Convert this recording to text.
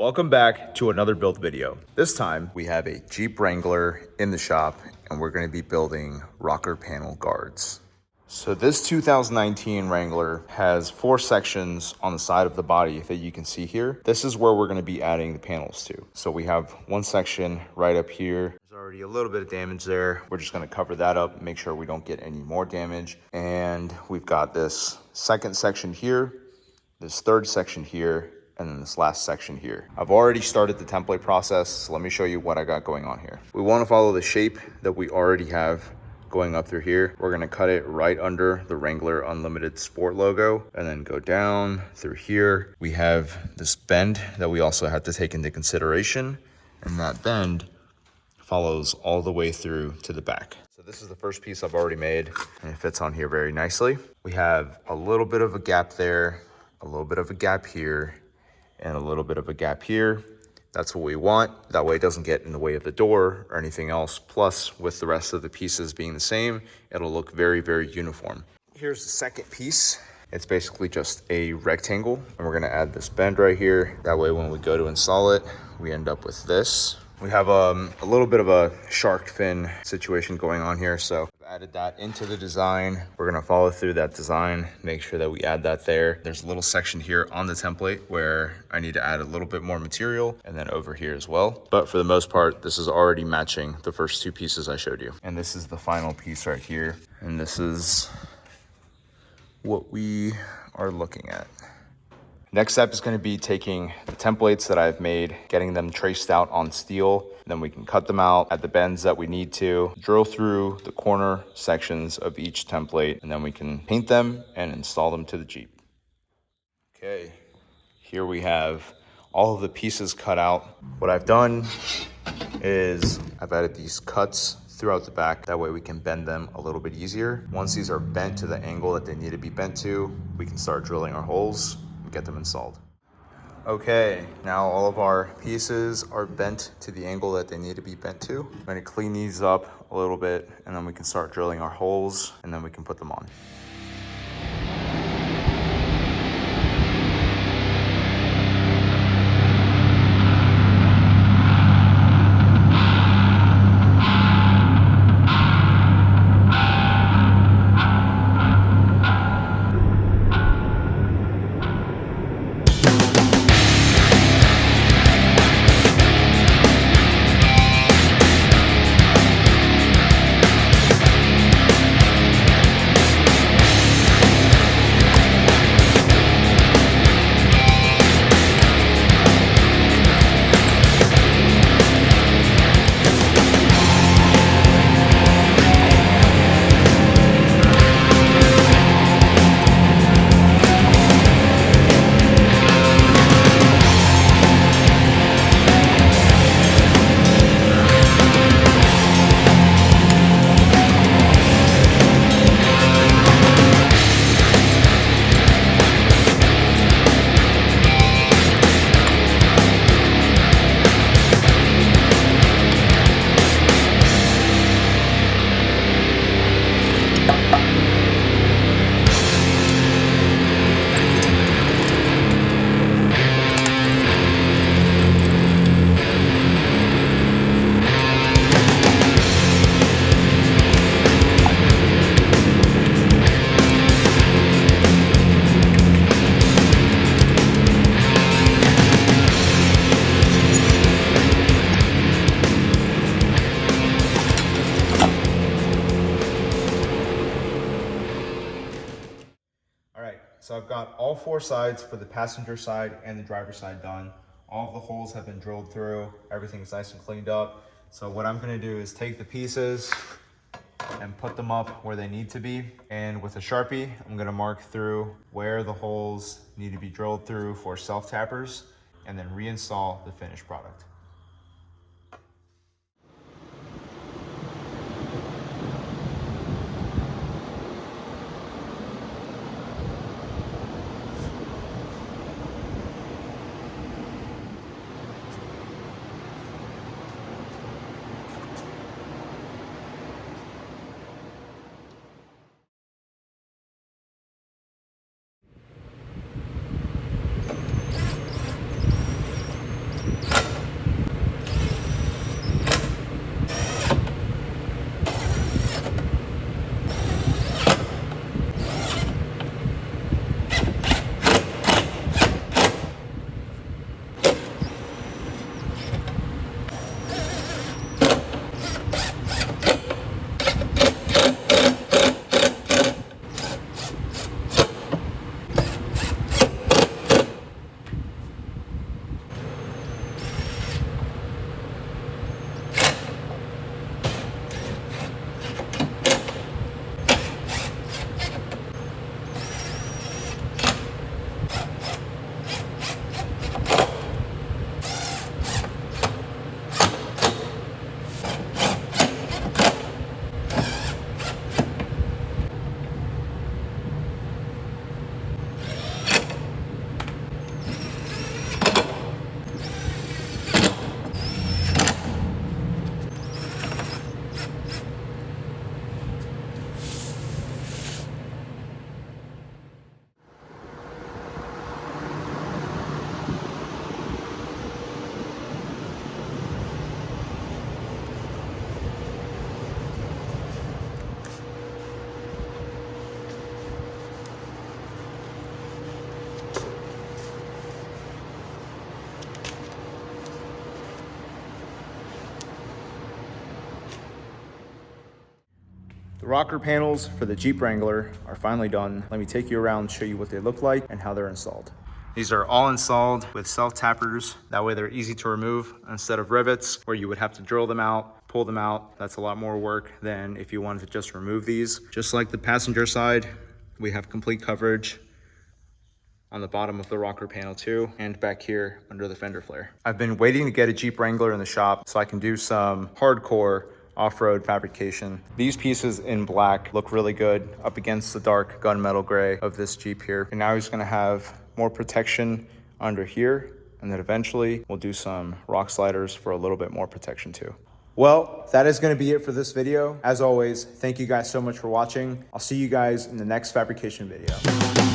Welcome back to another build video. This time we have a Jeep Wrangler in the shop and we're going to be building rocker panel guards. So this 2019 Wrangler has 4 sections on the side of the body that you can see here. This is where we're going to be adding the panels to. So we have one section right up here. There's already a little bit of damage there. We're just going to cover that up, make sure we don't get any more damage. And we've got this second section here, this third section here, and then this last section here. I've already started the template process, so let me show you what I got going on here. We want to follow the shape that we already have going up through here. We're gonna cut it right under the Wrangler Unlimited Sport logo and then go down through here. We have this bend that we also have to take into consideration, and that bend follows all the way through to the back. So this is the first piece I've already made, and it fits on here very nicely. We have a little bit of a gap there, a little bit of a gap here, and a little bit of a gap here. That's what we want. That way it doesn't get in the way of the door or anything else. Plus, with the rest of the pieces being the same, it'll look very, very uniform. Here's the second piece. It's basically just a rectangle, and we're gonna add this bend right here. That way when we go to install it, we end up with this. We have a little bit of a shark fin situation going on here, so I've added that into the design. We're gonna follow through that design, make sure that we add that there. There's a little section here on the template where I need to add a little bit more material, and then over here as well. But for the most part, this is already matching the first 2 pieces I showed you. And this is the final piece right here. And this is what we are looking at. Next step is going to be taking the templates that I've made, getting them traced out on steel. Then we can cut them out at the bends that we need to, drill through the corner sections of each template, and then we can paint them and install them to the Jeep. Okay, here we have all of the pieces cut out. What I've done is I've added these cuts throughout the back. That way we can bend them a little bit easier. Once these are bent to the angle that they need to be bent to, we can start drilling our holes, get them installed. Okay, now all of our pieces are bent to the angle that they need to be bent to. I'm going to clean these up a little bit, and then we can start drilling our holes, and then we can put them on. So I've got all 4 sides for the passenger side and the driver's side done. All of the holes have been drilled through. Everything's nice and cleaned up. So what I'm gonna do is take the pieces and put them up where they need to be. And with a Sharpie, I'm gonna mark through where the holes need to be drilled through for self-tappers, and then reinstall the finished product. The rocker panels for the Jeep Wrangler are finally done. Let me take you around, show you what they look like and how they're installed. These are all installed with self-tappers. That way they're easy to remove instead of rivets where you would have to drill them out, pull them out. That's a lot more work than if you wanted to just remove these. Just like the passenger side, we have complete coverage on the bottom of the rocker panel too, and back here under the fender flare. I've been waiting to get a Jeep Wrangler in the shop so I can do some hardcore off-road fabrication. These pieces in black look really good up against the dark gunmetal gray of this Jeep here. And now he's gonna have more protection under here, and then eventually we'll do some rock sliders for a little bit more protection too. Well, that is gonna be it for this video. As always, thank you guys so much for watching. I'll see you guys in the next fabrication video.